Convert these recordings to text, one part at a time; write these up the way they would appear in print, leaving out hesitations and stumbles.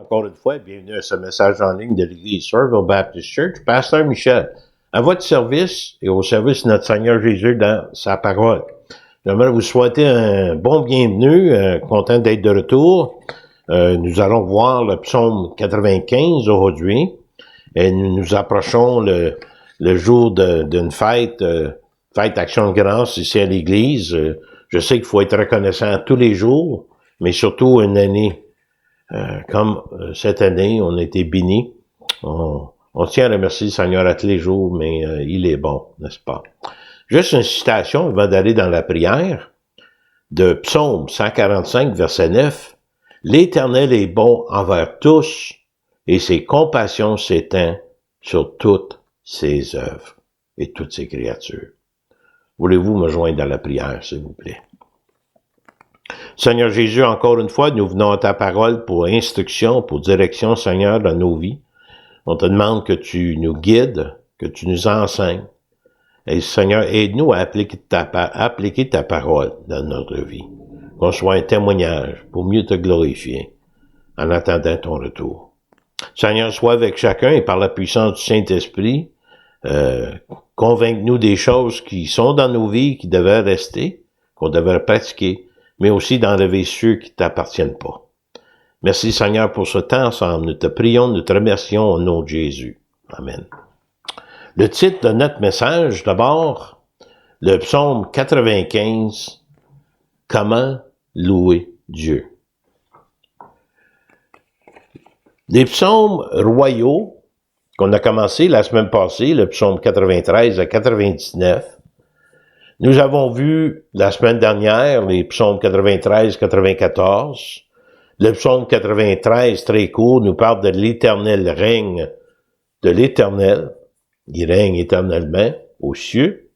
Encore une fois, bienvenue à ce message en ligne de l'Église Sourville Baptist Church. Pasteur Michel, à votre service et au service de notre Seigneur Jésus dans sa parole. J'aimerais vous souhaiter un bon bienvenue, content d'être de retour. Nous allons voir le psaume 95 aujourd'hui et nous nous approchons le jour d'une fête, fête Action de grâce ici à l'Église. Je sais qu'il faut être reconnaissant tous les jours, mais surtout une année. Comme cette année, on a été bénis. On tient à remercier le Seigneur à tous les jours, mais il est bon, n'est-ce pas? Juste une citation avant d'aller dans la prière de Psaume 145, verset 9. « L'Éternel est bon envers tous, et ses compassions s'étendent sur toutes ses œuvres et toutes ses créatures. » Voulez-vous me joindre dans la prière, s'il vous plaît? Seigneur Jésus, encore une fois, nous venons à ta parole pour instruction, pour direction, Seigneur, dans nos vies. On te demande que tu nous guides, que tu nous enseignes. Et Seigneur, aide-nous à appliquer ta parole dans notre vie. Qu'on soit un témoignage pour mieux te glorifier en attendant ton retour. Seigneur, sois avec chacun et par la puissance du Saint-Esprit, convainc-nous des choses qui sont dans nos vies, qui devraient rester, qu'on devrait pratiquer, mais aussi d'enlever ceux qui ne t'appartiennent pas. Merci Seigneur pour ce temps ensemble. Nous te prions, nous te remercions au nom de Jésus. Amen. Le titre de notre message, d'abord, le psaume 95, « Comment louer Dieu ». Les psaumes royaux qu'on a commencé la semaine passée, le psaume 93 à 99, nous avons vu la semaine dernière les psaumes 93-94. Le psaume 93, très court, nous parle de l'éternel règne de l'Éternel. Il règne éternellement aux cieux.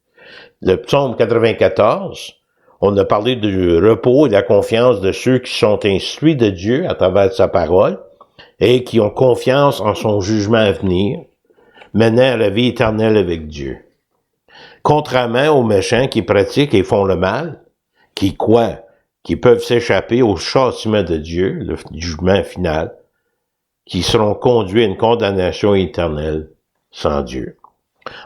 Le psaume 94, on a parlé du repos et de la confiance de ceux qui sont instruits de Dieu à travers sa parole et qui ont confiance en son jugement à venir, menant à la vie éternelle avec Dieu. Contrairement aux méchants qui pratiquent et font le mal, qui croient qu'ils peuvent s'échapper au châtiment de Dieu, le jugement final, qui seront conduits à une condamnation éternelle sans Dieu.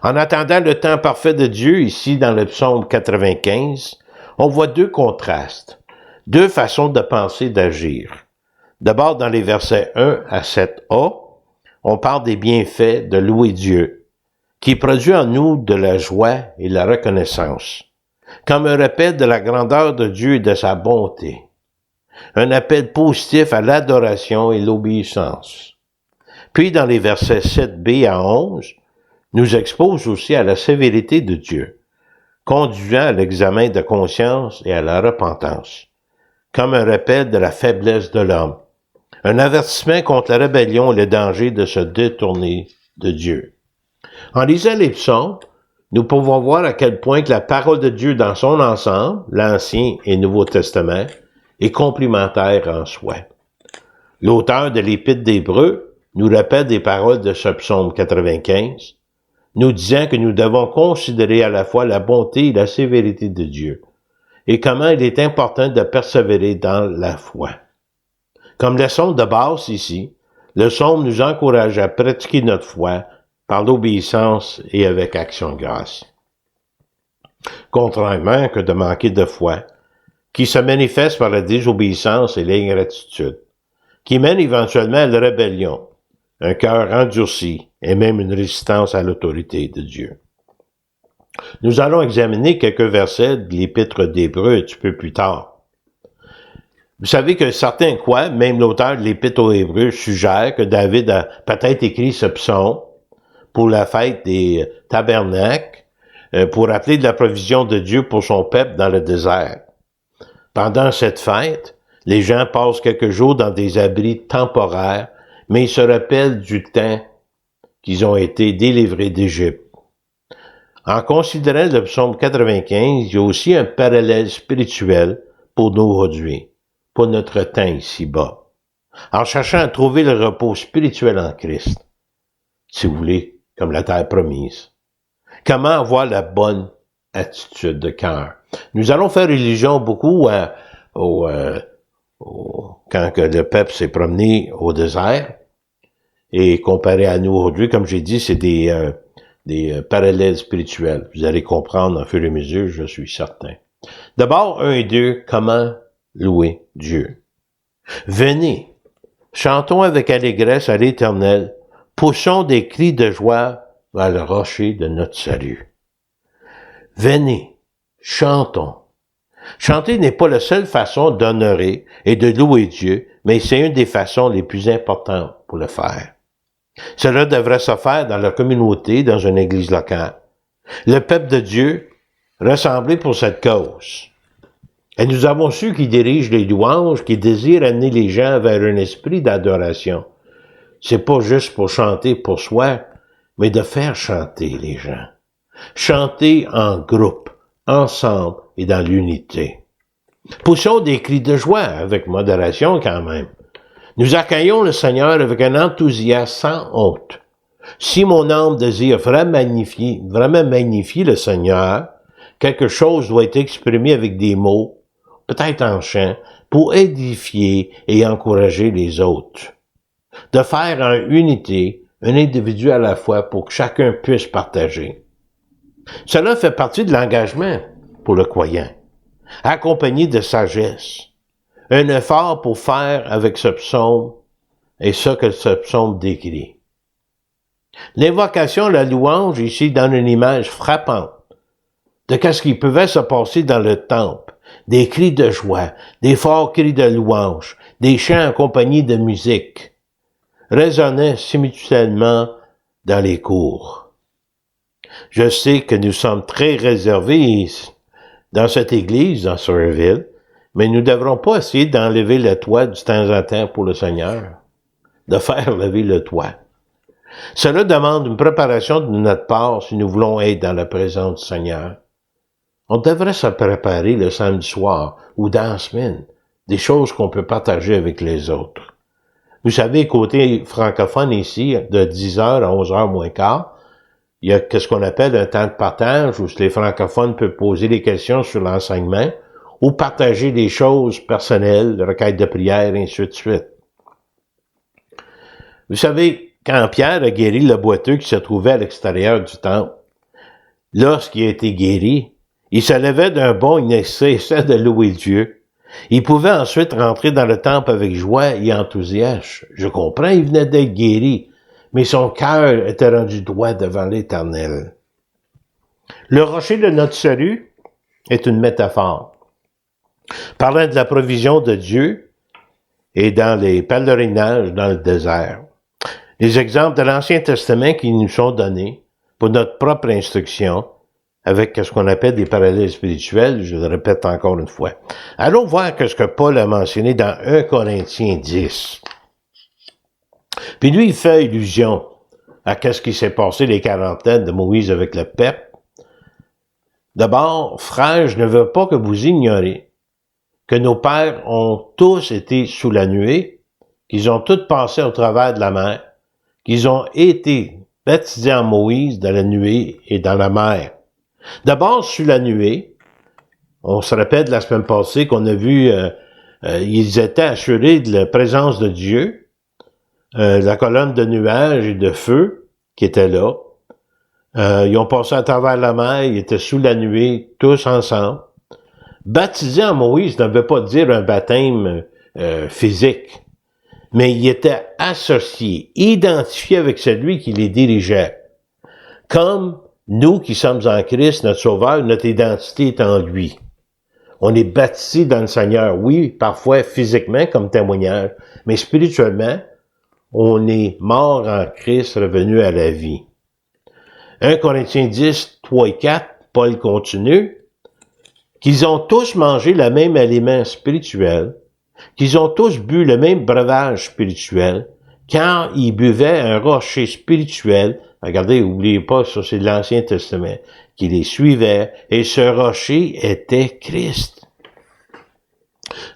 En attendant le temps parfait de Dieu, ici dans le psaume 95, on voit deux contrastes, deux façons de penser et d'agir. D'abord, dans les versets 1 à 7a, on parle des bienfaits de louer Dieu, qui produit en nous de la joie et de la reconnaissance, comme un rappel de la grandeur de Dieu et de sa bonté, un appel positif à l'adoration et l'obéissance. Puis dans les versets 7b à 11, nous expose aussi à la sévérité de Dieu, conduisant à l'examen de conscience et à la repentance, comme un rappel de la faiblesse de l'homme, un avertissement contre la rébellion et le danger de se détourner de Dieu. En lisant les psaumes, nous pouvons voir à quel point que la parole de Dieu dans son ensemble, l'Ancien et Nouveau Testament, est complémentaire en soi. L'auteur de l'Épître d'Hébreux nous rappelle des paroles de ce psaume 95, nous disant que nous devons considérer à la fois la bonté et la sévérité de Dieu, et comment il est important de persévérer dans la foi. Comme leçon de base ici, le psaume nous encourage à pratiquer notre foi par l'obéissance et avec action de grâce. Contrairement que de manquer de foi, qui se manifeste par la désobéissance et l'ingratitude, qui mène éventuellement à la rébellion, un cœur endurci et même une résistance à l'autorité de Dieu. Nous allons examiner quelques versets de l'Épître d'Hébreux un petit peu plus tard. Vous savez que certains croient, même l'auteur de l'Épître aux Hébreux suggère que David a peut-être écrit ce psaume pour la fête des tabernacles, pour rappeler de la provision de Dieu pour son peuple dans le désert. Pendant cette fête, les gens passent quelques jours dans des abris temporaires, mais ils se rappellent du temps qu'ils ont été délivrés d'Égypte. En considérant le psaume 95, il y a aussi un parallèle spirituel pour nous aujourd'hui, pour notre temps ici-bas, en cherchant à trouver le repos spirituel en Christ, si vous voulez, comme la terre promise. Comment avoir la bonne attitude de cœur? Nous allons faire allusion beaucoup quand que le peuple s'est promené au désert, et comparé à nous aujourd'hui, comme j'ai dit, c'est des parallèles spirituels. Vous allez comprendre en fur et à mesure, je suis certain. D'abord, 1 et 2, comment louer Dieu. Venez, chantons avec allégresse à l'Éternel, poussons des cris de joie vers le rocher de notre salut. Venez, chantons. Chanter n'est pas la seule façon d'honorer et de louer Dieu, mais c'est une des façons les plus importantes pour le faire. Cela devrait se faire dans la communauté, dans une église locale. Le peuple de Dieu, rassemblé pour cette cause. Et nous avons su qui dirige les louanges, qui désire amener les gens vers un esprit d'adoration. C'est pas juste pour chanter pour soi, mais de faire chanter les gens. Chanter en groupe, ensemble et dans l'unité. Poussons des cris de joie, avec modération quand même. Nous accueillons le Seigneur avec un enthousiasme sans honte. Si mon âme désire vraiment magnifier le Seigneur, quelque chose doit être exprimé avec des mots, peut-être en chant, pour édifier et encourager les autres. De faire en unité, un individu à la fois pour que chacun puisse partager. Cela fait partie de l'engagement pour le croyant, accompagné de sagesse. Un effort pour faire avec ce psaume et ce que ce psaume décrit. L'invocation, la louange, ici, donne une image frappante de ce qui pouvait se passer dans le temple. Des cris de joie, des forts cris de louange, des chants accompagnés de musique, résonnaient simultanément dans les cours. Je sais que nous sommes très réservés dans cette église, dans Saurville, mais nous ne devrons pas essayer d'enlever le toit du temps en temps pour le Seigneur, de faire lever le toit. Cela demande une préparation de notre part si nous voulons être dans la présence du Seigneur. On devrait se préparer le samedi soir ou dans la semaine, des choses qu'on peut partager avec les autres. Vous savez, côté francophone ici, de 10h à 11h moins quart, il y a ce qu'on appelle un temps de partage où les francophones peuvent poser des questions sur l'enseignement ou partager des choses personnelles, requêtes de prière, et ainsi de suite. Vous savez, quand Pierre a guéri le boiteux qui se trouvait à l'extérieur du temple, lorsqu'il a été guéri, il se levait d'un bond, il cessait de louer Dieu. Il pouvait ensuite rentrer dans le temple avec joie et enthousiasme. Je comprends, il venait d'être guéri, mais son cœur était rendu droit devant l'Éternel. Le rocher de notre salut est une métaphore. Parlant de la provision de Dieu et dans les pèlerinages dans le désert. Les exemples de l'Ancien Testament qui nous sont donnés pour notre propre instruction avec ce qu'on appelle des parallèles spirituels, je le répète encore une fois. Allons voir ce que Paul a mentionné dans 1 Corinthiens 10. Puis lui, il fait allusion à ce qui s'est passé les 40 ans de Moïse avec le peuple. D'abord, frères, je ne veux pas que vous ignoriez que nos pères ont tous été sous la nuée, qu'ils ont tous passé au travers de la mer, qu'ils ont été baptisés en Moïse dans la nuée et dans la mer. D'abord, sous la nuée, on se rappelle la semaine passée qu'on a vu, ils étaient assurés de la présence de Dieu, la colonne de nuages et de feu qui était là. Ils ont passé à travers la mer, ils étaient sous la nuée, tous ensemble. Baptisé en Moïse ne veut pas dire un baptême physique, mais il était associé, identifié avec celui qui les dirigeait. Comme nous qui sommes en Christ, notre Sauveur, notre identité est en lui. On est baptisé dans le Seigneur, oui, parfois physiquement comme témoignage, mais spirituellement, on est mort en Christ, revenu à la vie. 1 Corinthiens 10, 3 et 4, Paul continue, qu'ils ont tous mangé le même aliment spirituel, qu'ils ont tous bu le même breuvage spirituel, car ils buvaient un rocher spirituel. Regardez, n'oubliez pas, ça c'est de l'Ancien Testament, qui les suivait, et ce rocher était Christ.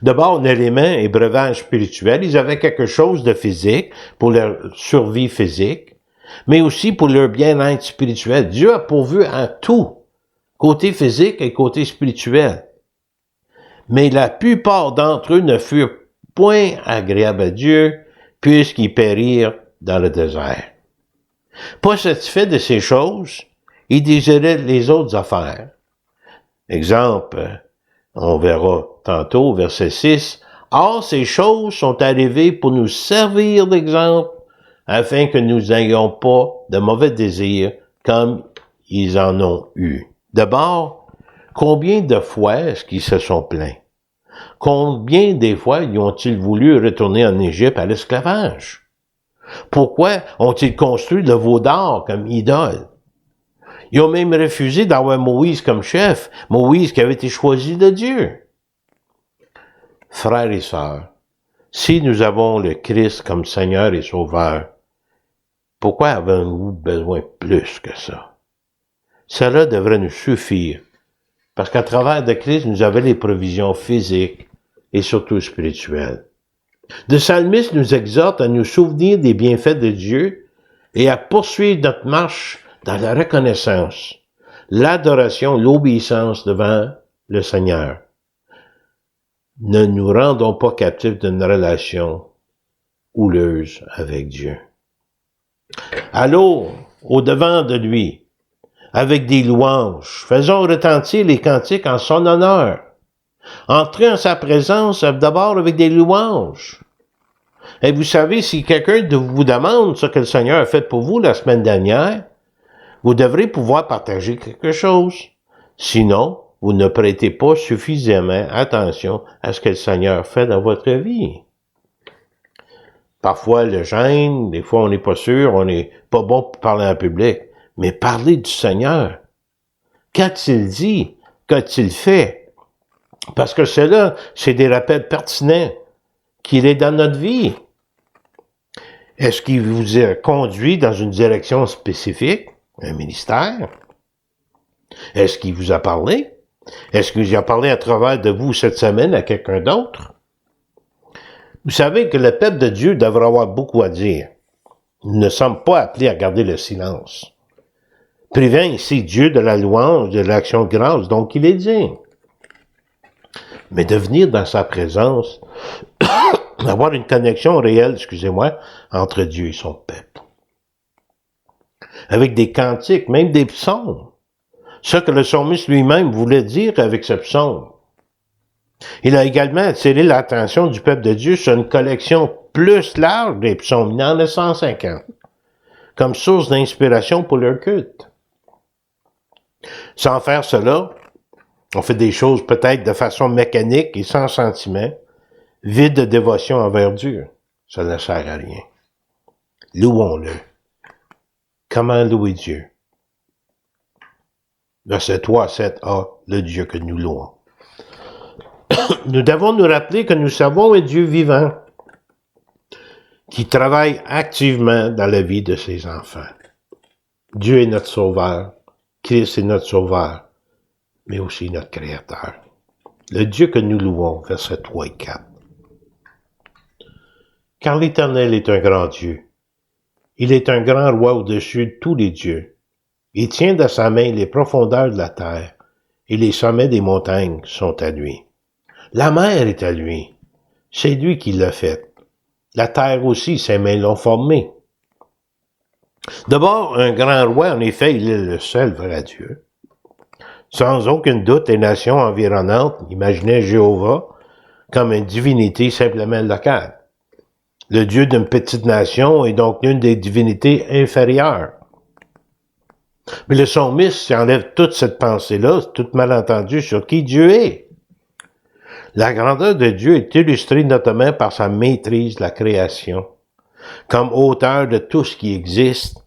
D'abord, un élément et breuvage spirituel, ils avaient quelque chose de physique pour leur survie physique, mais aussi pour leur bien-être spirituel. Dieu a pourvu en tout, côté physique et côté spirituel. Mais la plupart d'entre eux ne furent point agréable à Dieu, puisqu'ils périrent dans le désert. Pas satisfait de ces choses, il désirait les autres affaires. Exemple, on verra tantôt, verset 6, « Or, ces choses sont arrivées pour nous servir d'exemple, afin que nous n'ayons pas de mauvais désirs comme ils en ont eu. » D'abord, combien de fois est-ce qu'ils se sont plaints? Combien des fois ont-ils voulu retourner en Égypte à l'esclavage? Pourquoi ont-ils construit le veau d'or comme idole? Ils ont même refusé d'avoir Moïse comme chef, Moïse qui avait été choisi de Dieu. Frères et sœurs, si nous avons le Christ comme Seigneur et Sauveur, pourquoi avons-nous besoin plus que ça? Cela devrait nous suffire, parce qu'à travers de Christ, nous avons les provisions physiques et surtout spirituelles. Le psalmiste nous exhorte à nous souvenir des bienfaits de Dieu et à poursuivre notre marche dans la reconnaissance, l'adoration, l'obéissance devant le Seigneur. Ne nous rendons pas captifs d'une relation houleuse avec Dieu. Allons au-devant de lui, avec des louanges. Faisons retentir les cantiques en son honneur. Entrez en sa présence d'abord avec des louanges. Et vous savez, si quelqu'un vous demande ce que le Seigneur a fait pour vous la semaine dernière, vous devrez pouvoir partager quelque chose. Sinon, vous ne prêtez pas suffisamment attention à ce que le Seigneur fait dans votre vie. Parfois, le gêne, des fois, on n'est pas sûr, on n'est pas bon pour parler en public. Mais parler du Seigneur. Qu'a-t-il dit? Qu'a-t-il fait? Parce que cela, c'est des rappels pertinents qu'il est dans notre vie. Est-ce qu'il vous a conduit dans une direction spécifique, un ministère? Est-ce qu'il vous a parlé? Est-ce qu'il a parlé à travers de vous cette semaine à quelqu'un d'autre? Vous savez que le peuple de Dieu devrait avoir beaucoup à dire. Nous ne sommes pas appelés à garder le silence. Privant ici Dieu de la louange, de l'action de grâce, donc il est digne. Mais de venir dans sa présence, avoir une connexion réelle, entre Dieu et son peuple. Avec des cantiques, même des psaumes. Ce que le psalmiste lui-même voulait dire avec ce psaume. Il a également attiré l'attention du peuple de Dieu sur une collection plus large des psaumes. Il en a 150, comme source d'inspiration pour leur culte. Sans faire cela, on fait des choses peut-être de façon mécanique et sans sentiment, vide de dévotion envers Dieu. Ça ne sert à rien. Louons-le. Comment louer Dieu? Verset 3 à 7a, le Dieu que nous louons. Nous devons nous rappeler que nous savons un Dieu vivant qui travaille activement dans la vie de ses enfants. Dieu est notre Sauveur, Christ est notre Sauveur, mais aussi notre Créateur. Le Dieu que nous louons, versets 3 et 4. Car l'Éternel est un grand Dieu. Il est un grand roi au-dessus de tous les dieux. Il tient dans sa main les profondeurs de la terre, et les sommets des montagnes sont à lui. La mer est à lui. C'est lui qui l'a faite. La terre aussi, ses mains l'ont formée. D'abord, un grand roi, en effet, il est le seul vrai Dieu. Sans aucun doute, les nations environnantes imaginaient Jéhovah comme une divinité simplement locale. Le Dieu d'une petite nation est donc l'une des divinités inférieures. Mais le psalmiste enlève toute cette pensée-là, tout malentendu sur qui Dieu est. La grandeur de Dieu est illustrée notamment par sa maîtrise de la création. Comme auteur de tout ce qui existe,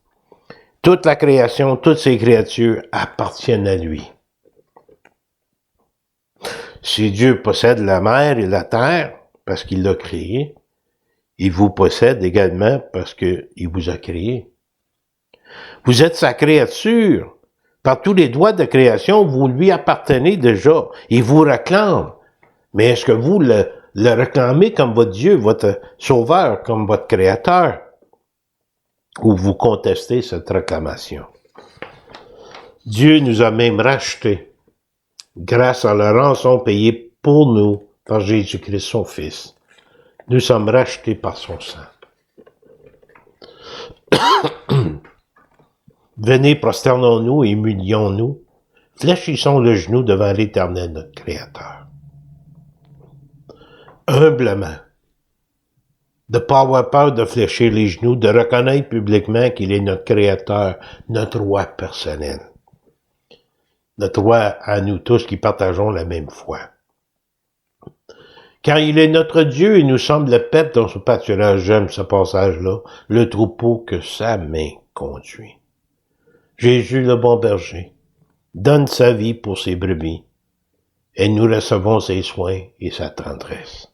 toute la création, toutes ses créatures appartiennent à lui. Si Dieu possède la mer et la terre, parce qu'il l'a créé, il vous possède également parce qu'il vous a créé. Vous êtes sa créature. Par tous les droits de création, vous lui appartenez déjà. Il vous réclame. Mais est-ce que vous le réclamez comme votre Dieu, votre Sauveur, comme votre Créateur? Ou vous contestez cette réclamation? Dieu nous a même rachetés grâce à la rançon payée pour nous par Jésus-Christ, son Fils. Nous sommes rachetés par son sang. Venez, prosternons-nous et humilions-nous. Fléchissons le genou devant l'Éternel, notre Créateur. Humblement. De ne pas avoir peur de fléchir les genoux, de reconnaître publiquement qu'il est notre Créateur, notre roi personnel. Notre roi à nous tous qui partageons la même foi. Car il est notre Dieu et nous sommes le peuple dans ce pâturage. J'aime ce passage-là, le troupeau que sa main conduit. Jésus, le bon berger, donne sa vie pour ses brebis, et nous recevons ses soins et sa tendresse.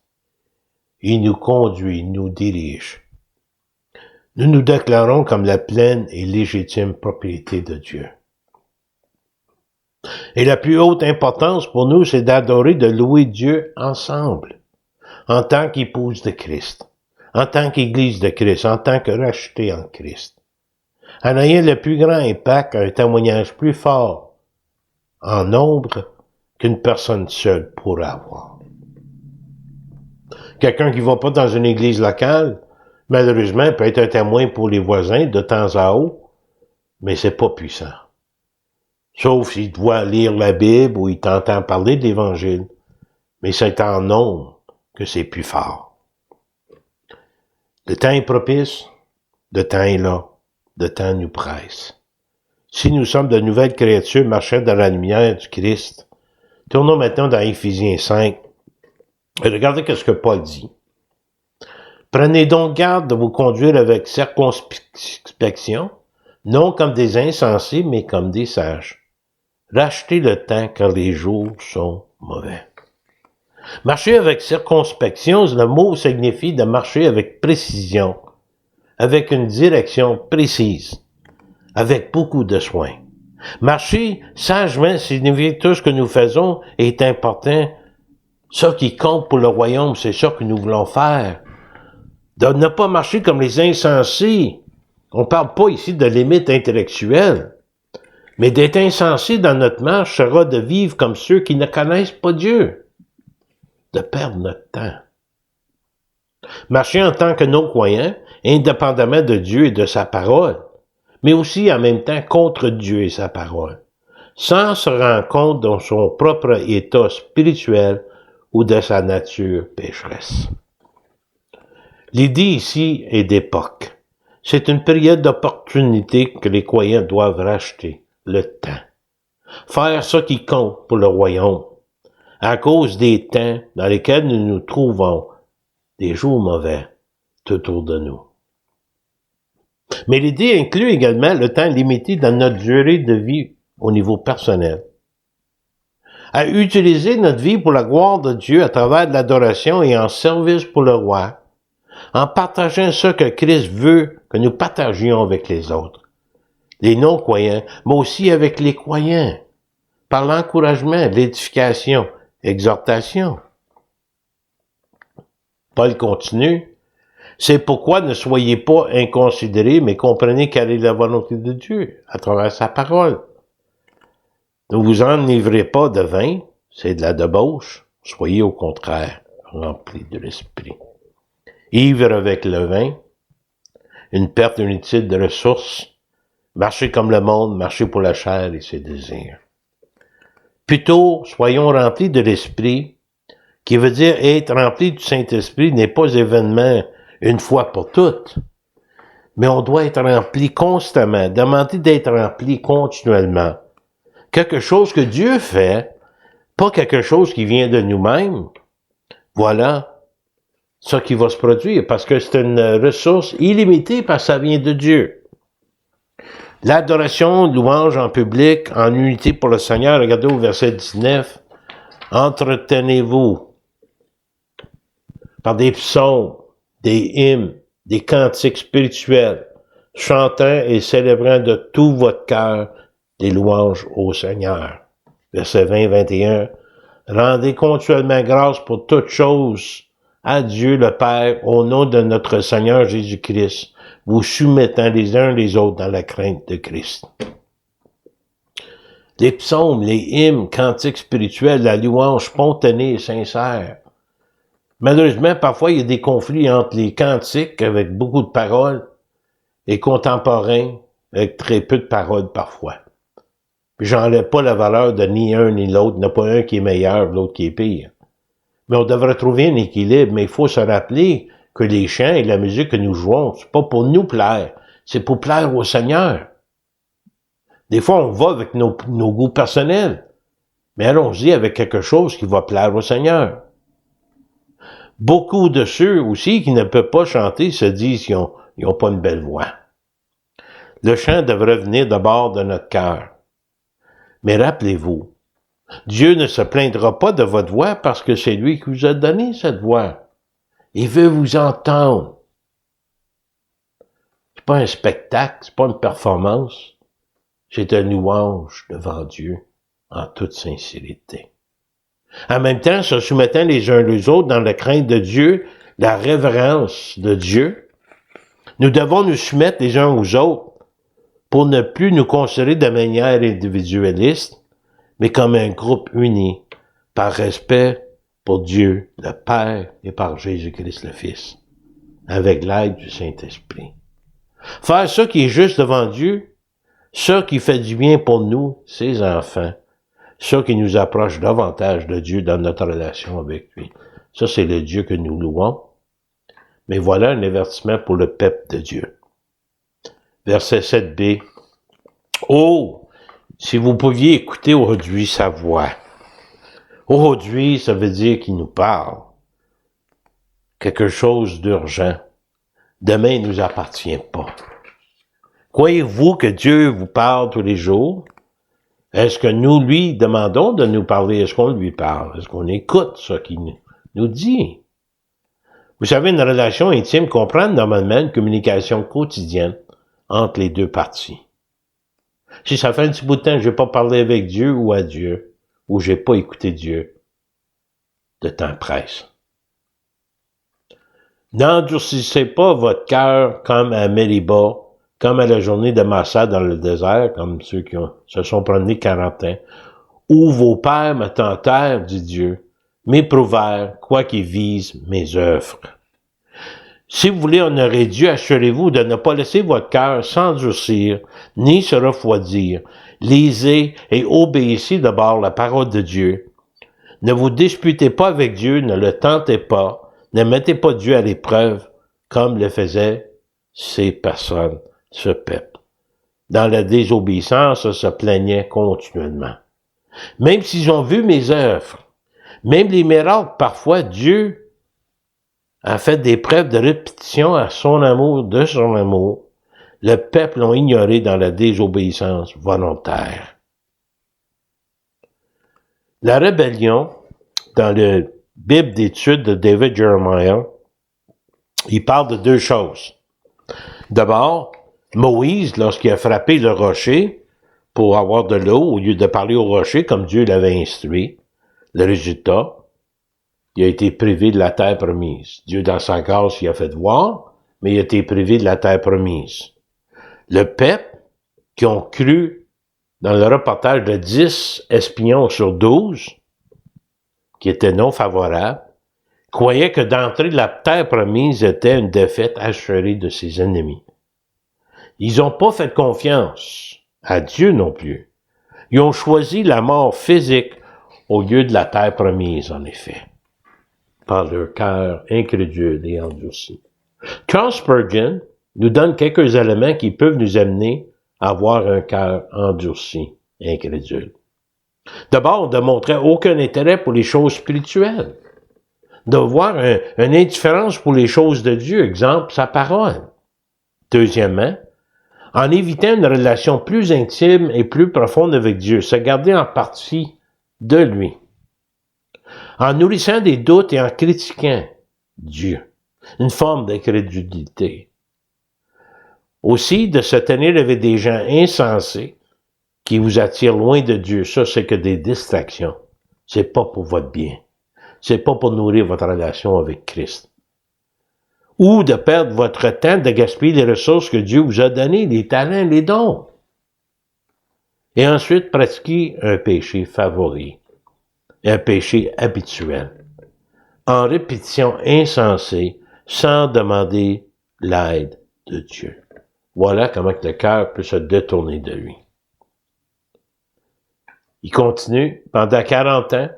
Il nous conduit, nous dirige. Nous nous déclarons comme la pleine et légitime propriété de Dieu. Et la plus haute importance pour nous, c'est d'adorer, de louer Dieu ensemble, en tant qu'épouse de Christ, en tant qu'Église de Christ, en tant que racheté en Christ. En ayant le plus grand impact, un témoignage plus fort en nombre qu'une personne seule pourrait avoir. Quelqu'un qui ne va pas dans une église locale, malheureusement, peut être un témoin pour les voisins de temps à autre, mais c'est pas puissant. Sauf s'il doit lire la Bible ou il t'entend parler de l'Évangile. Mais c'est en nombre que c'est plus fort. Le temps est propice, le temps est là, le temps nous presse. Si nous sommes de nouvelles créatures marchant dans la lumière du Christ, tournons maintenant dans Éphésiens 5. Et regardez ce que Paul dit. Prenez donc garde de vous conduire avec circonspection, non comme des insensés, mais comme des sages. Rachetez le temps car les jours sont mauvais. Marcher avec circonspection, le mot signifie de marcher avec précision, avec une direction précise, avec beaucoup de soin. Marcher sagement signifie que tout ce que nous faisons est important. Ce qui compte pour le royaume, c'est ça que nous voulons faire. De ne pas marcher comme les insensés. On ne parle pas ici de limites intellectuelles. Mais d'être insensé dans notre marche sera de vivre comme ceux qui ne connaissent pas Dieu. De perdre notre temps. Marcher en tant que non-croyants, indépendamment de Dieu et de sa parole, mais aussi en même temps contre Dieu et sa parole, sans se rendre compte de son propre état spirituel ou de sa nature pécheresse. L'idée ici est d'époque. C'est une période d'opportunité que les croyants doivent racheter, le temps. Faire ce qui compte pour le royaume, à cause des temps dans lesquels nous nous trouvons, des jours mauvais, tout autour de nous. Mais l'idée inclut également le temps limité dans notre durée de vie au niveau personnel. À utiliser notre vie pour la gloire de Dieu à travers de l'adoration et en service pour le roi, en partageant ce que Christ veut que nous partagions avec les autres, les non-croyants, mais aussi avec les croyants, par l'encouragement, l'édification, exhortation. Paul continue, c'est pourquoi ne soyez pas inconsidérés, mais comprenez quelle est la volonté de Dieu à travers sa parole. Ne vous enivrez pas de vin, c'est de la débauche, soyez au contraire remplis de l'esprit. Ivre avec le vin, une perte inutile de ressources, marchez comme le monde, marchez pour la chair et ses désirs. Plutôt, soyons remplis de l'esprit, qui veut dire être rempli du Saint-Esprit n'est pas événement une fois pour toutes, mais on doit être rempli constamment, demander d'être rempli continuellement. Quelque chose que Dieu fait, pas quelque chose qui vient de nous-mêmes. Voilà ce qui va se produire, parce que c'est une ressource illimitée, parce que ça vient de Dieu. L'adoration, louange en public, en unité pour le Seigneur, regardez au verset 19, entretenez-vous par des psaumes, des hymnes, des cantiques spirituels, chantant et célébrant de tout votre cœur des louanges au Seigneur. Verset 20-21. Rendez continuellement grâce pour toutes choses à Dieu le Père au nom de notre Seigneur Jésus-Christ, vous soumettant les uns les autres dans la crainte de Christ. Les psaumes, les hymnes, cantiques spirituels, la louange spontanée et sincère Malheureusement, parfois, il y a des conflits entre les cantiques avec beaucoup de paroles et contemporains avec très peu de paroles parfois. Puis j'enlève pas la valeur de ni un ni l'autre. Il n'y en a pas un qui est meilleur, l'autre qui est pire. Mais on devrait trouver un équilibre, mais il faut se rappeler que les chants et la musique que nous jouons, c'est pas pour nous plaire, c'est pour plaire au Seigneur. Des fois, on va avec nos goûts personnels, mais allons-y avec quelque chose qui va plaire au Seigneur. Beaucoup de ceux aussi qui ne peuvent pas chanter se disent qu'ils n'ont pas une belle voix. Le chant devrait venir d'abord de notre cœur. Mais rappelez-vous, Dieu ne se plaindra pas de votre voix parce que c'est lui qui vous a donné cette voix. Il veut vous entendre. C'est pas un spectacle, c'est pas une performance. C'est un louange devant Dieu en toute sincérité. En même temps, se soumettant les uns les autres dans la crainte de Dieu, la révérence de Dieu, nous devons nous soumettre les uns aux autres pour ne plus nous considérer de manière individualiste, mais comme un groupe uni, par respect pour Dieu, le Père, et par Jésus-Christ le Fils, avec l'aide du Saint-Esprit. Faire ça qui est juste devant Dieu, ça qui fait du bien pour nous, ses enfants, ça qui nous approche davantage de Dieu dans notre relation avec lui. Ça, c'est le Dieu que nous louons. Mais voilà un avertissement pour le peuple de Dieu. Verset 7b. Oh, si vous pouviez écouter aujourd'hui sa voix. Aujourd'hui, ça veut dire qu'il nous parle. Quelque chose d'urgent. Demain, il ne nous appartient pas. Croyez-vous que Dieu vous parle tous les jours? Est-ce que nous lui demandons de nous parler? Est-ce qu'on lui parle? Est-ce qu'on écoute ce qu'il nous dit? Vous savez, une relation intime comprend normalement une communication quotidienne entre les deux parties. Si ça fait un petit bout de temps que je n'ai pas parlé avec Dieu ou à Dieu, ou j'ai pas écouté Dieu, de temps presse. N'endurcissez pas votre cœur comme à Mériba, comme à la journée de Massa dans le désert, comme ceux qui se sont promenés 40 ans, où vos pères me tentèrent, dit Dieu, m'éprouvèrent, quoiqu'ils visent mes œuvres. Si vous voulez honorer Dieu, assurez-vous de ne pas laisser votre cœur s'endurcir, ni se refroidir. Lisez et obéissez d'abord la parole de Dieu. Ne vous disputez pas avec Dieu, ne le tentez pas, ne mettez pas Dieu à l'épreuve, comme le faisaient ces personnes, ce peuple. Dans la désobéissance, ils se plaignaient continuellement. Même s'ils ont vu mes œuvres, même les miracles, parfois Dieu a fait des preuves de répétition à son amour, de son amour. Le peuple l'ont ignoré dans la désobéissance volontaire. La rébellion, dans le Bible d'études de David Jeremiah, il parle de deux choses. D'abord, Moïse, lorsqu'il a frappé le rocher pour avoir de l'eau, au lieu de parler au rocher comme Dieu l'avait instruit, le résultat, il a été privé de la terre promise. Dieu, dans sa grâce, il a fait voir, mais il a été privé de la terre promise. Le peuple, qui ont cru dans le reportage de 10 espions sur 12, qui étaient non favorables, croyaient que d'entrer de la terre promise était une défaite assurée de ses ennemis. Ils n'ont pas fait confiance à Dieu non plus. Ils ont choisi la mort physique au lieu de la terre promise, en effet, par leur cœur incrédule et endurci. Charles Spurgeon nous donne quelques éléments qui peuvent nous amener à avoir un cœur endurci, incrédule. D'abord, de montrer aucun intérêt pour les choses spirituelles. De voir une indifférence pour les choses de Dieu, exemple, sa parole. Deuxièmement, en évitant une relation plus intime et plus profonde avec Dieu, se garder en partie de lui. En nourrissant des doutes et en critiquant Dieu. Une forme d'incrédulité. Aussi, de se tenir avec des gens insensés qui vous attirent loin de Dieu. Ça, c'est que des distractions. C'est pas pour votre bien. C'est pas pour nourrir votre relation avec Christ. Ou de perdre votre temps, de gaspiller les ressources que Dieu vous a données, les talents, les dons. Et ensuite, pratiquer un péché favori. Un péché habituel. en répétition insensée, sans demander l'aide de Dieu. Voilà comment le cœur peut se détourner de lui. Il continue, pendant 40 ans,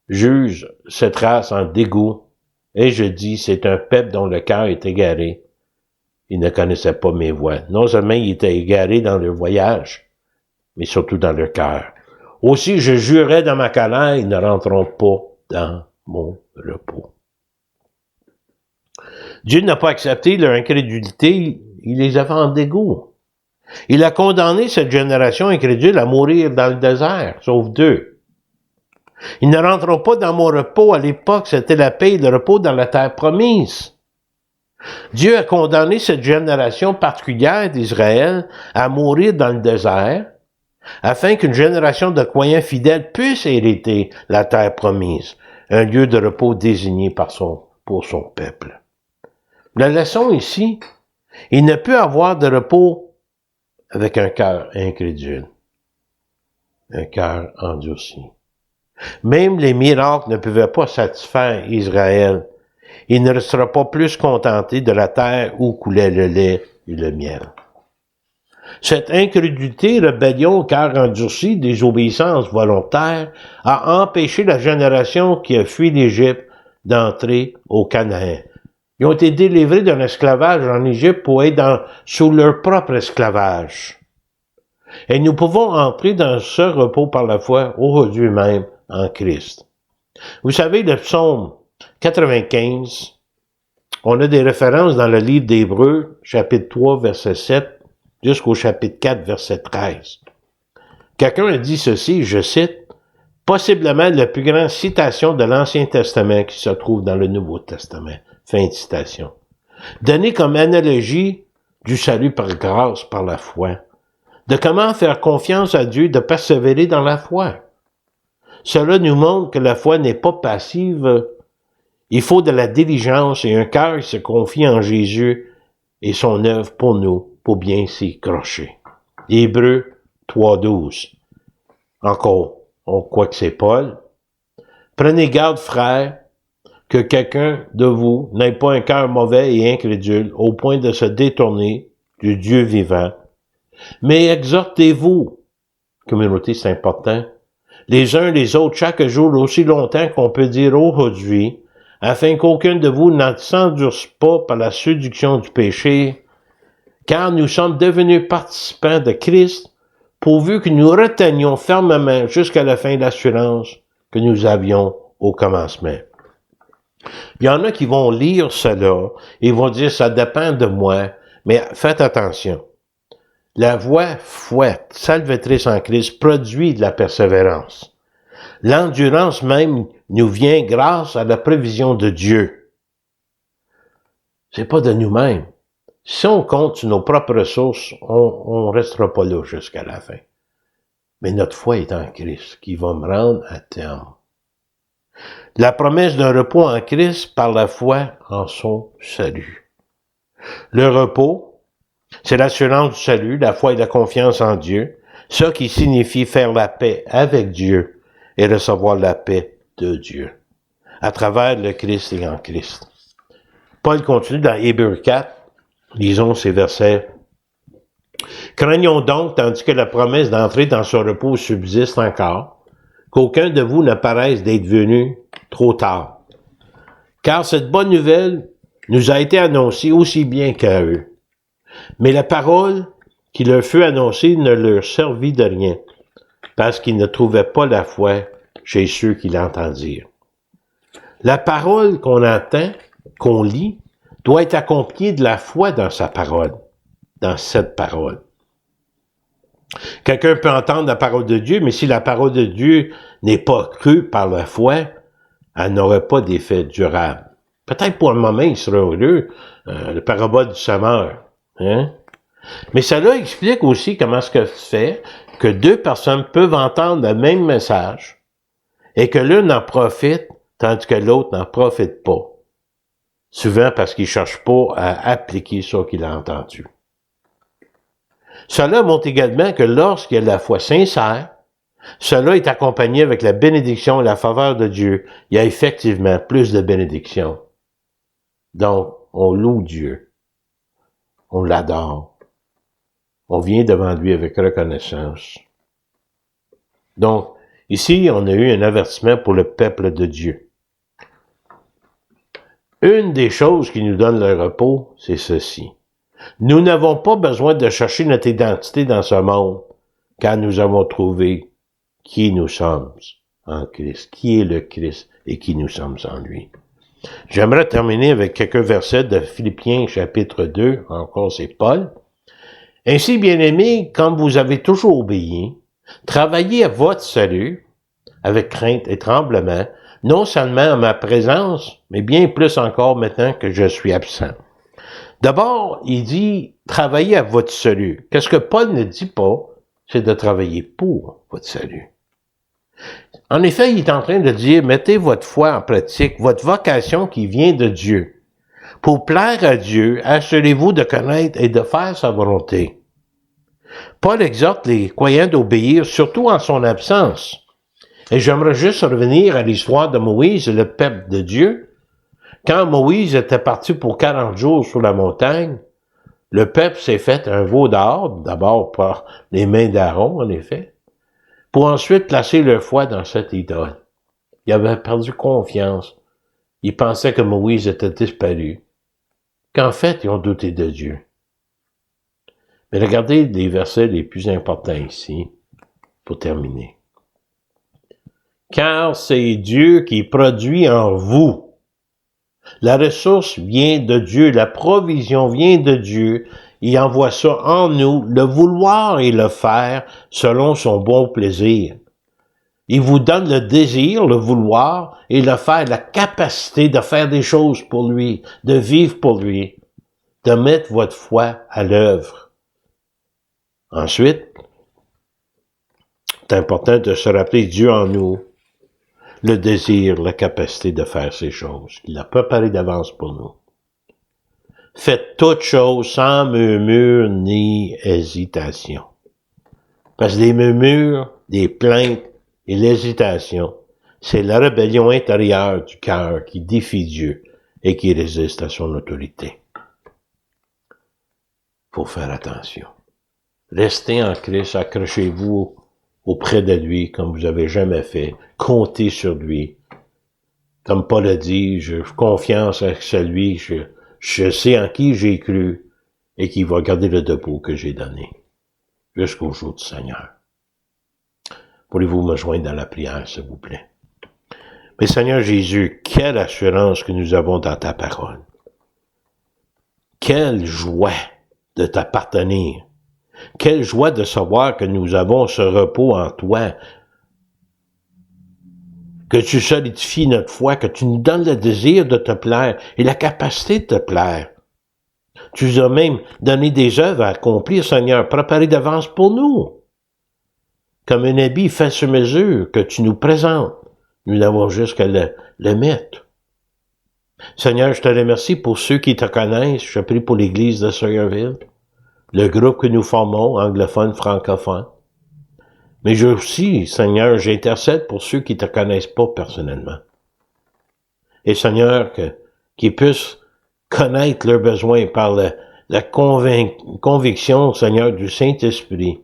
juge cette race en dégoût, et je dis, c'est un peuple dont le cœur est égaré. Ils ne connaissaient pas mes voies. Non seulement ils étaient égarés dans leur voyage, mais surtout dans leur cœur. Aussi, je jurais dans ma colère, ils ne rentreront pas dans mon repos. Dieu n'a pas accepté leur incrédulité, il les avait en dégoût. Il a condamné cette génération incrédule à mourir dans le désert, sauf 2. Ils ne rentreront pas dans mon repos. À l'époque, c'était la paix et le repos dans la terre promise. Dieu a condamné cette génération particulière d'Israël à mourir dans le désert, afin qu'une génération de croyants fidèles puisse hériter la terre promise, un lieu de repos désigné pour son peuple. La leçon ici, il ne peut avoir de repos avec un cœur incrédule, un cœur endurci. Même les miracles ne pouvaient pas satisfaire Israël. Il ne restera pas plus contenté de la terre où coulait le lait et le miel. Cette incrédulité, rébellion, cœur endurci, désobéissance volontaire, a empêché la génération qui a fui l'Égypte d'entrer au Canaan. Ils ont été délivrés d'un esclavage en Égypte pour être sous leur propre esclavage. Et nous pouvons entrer dans ce repos par la foi aujourd'hui même en Christ. Vous savez, le psaume 95, on a des références dans le livre d'Hébreux, chapitre 3, verset 7, jusqu'au chapitre 4, verset 13. Quelqu'un a dit ceci, je cite, « Possiblement la plus grande citation de l'Ancien Testament qui se trouve dans le Nouveau Testament. » Fin de citation. Donné comme analogie du salut par grâce, par la foi. De comment faire confiance à Dieu, de persévérer dans la foi. Cela nous montre que la foi n'est pas passive. Il faut de la diligence et un cœur qui se confie en Jésus et son œuvre pour nous, pour bien s'y crocher. Hébreux 3.12. Encore, on croit que c'est Paul. Prenez garde, frères, que quelqu'un de vous n'ait pas un cœur mauvais et incrédule au point de se détourner du Dieu vivant. Mais exhortez-vous, communauté, c'est important, les uns les autres chaque jour aussi longtemps qu'on peut dire aujourd'hui, afin qu'aucun de vous n'en s'endurce pas par la séduction du péché, car nous sommes devenus participants de Christ, pourvu que nous retenions fermement jusqu'à la fin l'assurance que nous avions au commencement. Il y en a qui vont lire cela et vont dire, ça dépend de moi, mais faites attention. La voix fouette, salvatrice en Christ, produit de la persévérance. L'endurance même nous vient grâce à la prévision de Dieu. C'est pas de nous-mêmes. Si on compte sur nos propres ressources, on restera pas là jusqu'à la fin. Mais notre foi est en Christ, qui va me rendre à terme. La promesse d'un repos en Christ par la foi en son salut. Le repos, c'est l'assurance du salut, la foi et la confiance en Dieu, ça qui signifie faire la paix avec Dieu et recevoir la paix de Dieu, à travers le Christ et en Christ. Paul continue dans Hébreux 4, lisons ces versets. Craignons donc, tandis que la promesse d'entrer dans ce repos subsiste encore, qu'aucun de vous ne paraisse d'être venu trop tard. Car cette bonne nouvelle nous a été annoncée aussi bien qu'à eux. Mais la parole qui leur fut annoncée ne leur servit de rien, parce qu'ils ne trouvaient pas la foi chez ceux qui l'entendirent. La parole qu'on entend, qu'on lit, doit être accompagnée de la foi dans sa parole, dans cette parole. Quelqu'un peut entendre la parole de Dieu, mais si la parole de Dieu n'est pas crue par la foi, elle n'aurait pas d'effet durable. Peut-être pour un moment, il sera heureux, le parabole du semeur. Hein? Mais cela explique aussi comment ce que fait que deux personnes peuvent entendre le même message et que l'une en profite tandis que l'autre n'en profite pas. Souvent parce qu'il ne cherche pas à appliquer ce qu'il a entendu. Cela montre également que lorsqu'il y a la foi sincère, Cela est accompagné avec la bénédiction et la faveur de Dieu. Il y a effectivement plus de bénédiction. Donc, on loue Dieu. On l'adore. On vient devant lui avec reconnaissance. Donc, ici, on a eu un avertissement pour le peuple de Dieu. Une des choses qui nous donne le repos, c'est ceci. Nous n'avons pas besoin de chercher notre identité dans ce monde, car nous avons trouvé qui nous sommes en Christ, qui est le Christ et qui nous sommes en lui. J'aimerais terminer avec quelques versets de Philippiens chapitre 2, encore c'est Paul. Ainsi, bien-aimés, comme vous avez toujours obéi, travaillez à votre salut avec crainte et tremblement, non seulement en ma présence, mais bien plus encore maintenant que je suis absent. D'abord, il dit « travaillez à votre salut ». Qu'est-ce que Paul ne dit pas, c'est de travailler pour votre salut. En effet, il est en train de dire « mettez votre foi en pratique, votre vocation qui vient de Dieu. Pour plaire à Dieu, assurez-vous de connaître et de faire sa volonté. » Paul exhorte les croyants d'obéir, surtout en son absence. Et j'aimerais juste revenir à l'histoire de Moïse et le peuple de Dieu. Quand Moïse était parti pour 40 jours sur la montagne, le peuple s'est fait un veau d'or, d'abord par les mains d'Aaron, en effet, pour ensuite placer leur foi dans cette idole. Ils avaient perdu confiance. Ils pensaient que Moïse était disparu. Qu'en fait, ils ont douté de Dieu. Mais regardez les versets les plus importants ici, pour terminer. Car c'est Dieu qui produit en vous. La ressource vient de Dieu, la provision vient de Dieu. Il envoie ça en nous, le vouloir et le faire selon son bon plaisir. Il vous donne le désir, le vouloir et le faire, la capacité de faire des choses pour lui, de vivre pour lui, de mettre votre foi à l'œuvre. Ensuite, c'est important de se rappeler Dieu en nous, le désir, la capacité de faire ces choses, qu'il a préparé d'avance pour nous. Faites toutes choses sans murmure ni hésitation. Parce que les murmures, les plaintes et l'hésitation, c'est la rébellion intérieure du cœur qui défie Dieu et qui résiste à son autorité. Faut faire attention. Restez en Christ, accrochez-vous auprès de lui comme vous avez jamais fait. Comptez sur lui. Comme Paul a dit, je confiance à celui, je sais en qui j'ai cru et qui va garder le dépôt que j'ai donné jusqu'au jour du Seigneur. Pourriez-vous me joindre dans la prière, s'il vous plaît? Mais Seigneur Jésus, quelle assurance que nous avons dans ta parole. Quelle joie de t'appartenir. Quelle joie de savoir que nous avons ce repos en toi, que tu solidifies notre foi, que tu nous donnes le désir de te plaire et la capacité de te plaire. Tu nous as même donné des œuvres à accomplir, Seigneur, préparées d'avance pour nous. Comme un habit fait sur mesure que tu nous présentes, nous n'avons juste qu'à le mettre. Seigneur, je te remercie pour ceux qui te connaissent. Je prie pour l'Église de Sawyerville, le groupe que nous formons, anglophone, francophone. Mais je aussi, Seigneur, j'intercède pour ceux qui te connaissent pas personnellement. Et Seigneur, qu'ils puissent connaître leurs besoins par la conviction, Seigneur, du Saint-Esprit,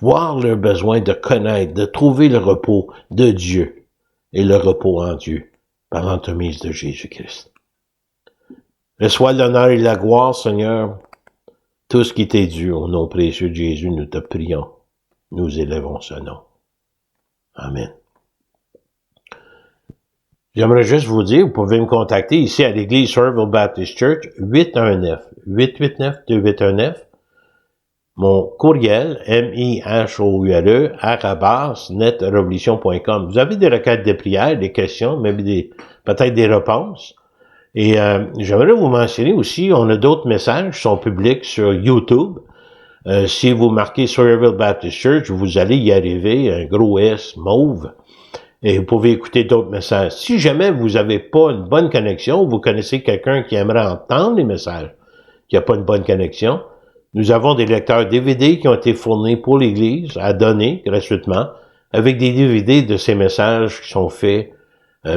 voir leurs besoins de connaître, de trouver le repos de Dieu et le repos en Dieu par l'entremise de Jésus-Christ. Reçois l'honneur et la gloire, Seigneur, tout ce qui t'est dû, au nom précieux de Jésus, nous te prions. Nous élevons ce nom. Amen. J'aimerais juste vous dire, vous pouvez me contacter ici à l'église Sawyerville Baptist Church, 819-289. Mon courriel, mihoule, @netrevolution.com. Vous avez des requêtes de prière, des questions, même peut-être des réponses. Et j'aimerais vous mentionner aussi, on a d'autres messages qui sont publics sur YouTube. Si vous marquez Sawyerville Baptist Church, vous allez y arriver, un gros S mauve, et vous pouvez écouter d'autres messages. Si jamais vous n'avez pas une bonne connexion, vous connaissez quelqu'un qui aimerait entendre les messages, qui n'a pas une bonne connexion, nous avons des lecteurs DVD qui ont été fournis pour l'Église à donner gratuitement avec des DVD de ces messages qui sont faits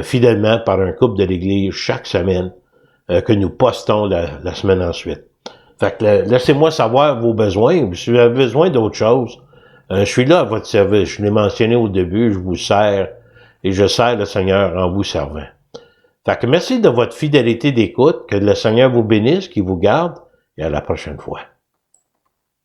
fidèlement par un couple de l'Église chaque semaine, que nous postons la semaine ensuite. Fait que laissez-moi savoir vos besoins. Si vous avez besoin d'autre chose, je suis là à votre service. Je l'ai mentionné au début, je vous sers et je sers le Seigneur en vous servant. Fait que merci de votre fidélité d'écoute, que le Seigneur vous bénisse, qu'il vous garde et à la prochaine fois.